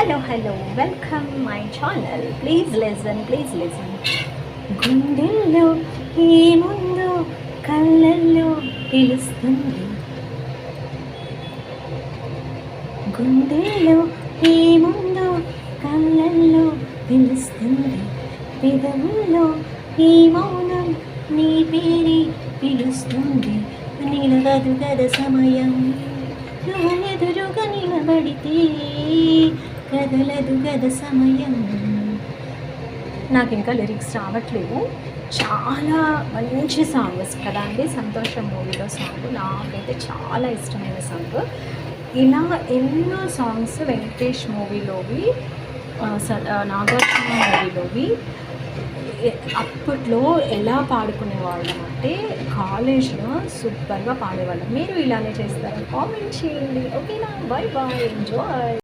Hello welcome my channel. Please listen. గుండెల్లో ఏముందో కళ్ళల్లో తెలుస్తుంది. గుండెల్లో ఏముందో కళ్ళల్లో తెలుస్తుంది. పెదవుల్లో ఈ మౌనం నీ పేరే పిలుస్తుంది. నిలవదు గద సమయం నువ్వు ఎదురుగా నిలబడితే, కదలదు గద సమయం. నాకు ఇంకా లిరిక్స్ రావట్లేదు. చాలా మంచి సాంగ్స్ కదా అండి. సంతోషం మూవీలో సాంగ్ నాకైతే చాలా ఇష్టమైన సాంగ్. ఇలా ఎన్నో సాంగ్స్ వెంకటేష్ మూవీలోవి, నాగార్జున మూవీలోవి అప్పట్లో ఎలా పాడుకునేవాళ్ళం అంటే కాలేజ్లో సూపర్గా పాడేవాళ్ళం. మీరు ఇలానే చేస్తారా? కామెంట్ చేయండి. ఓకేనా? Bye enjoy.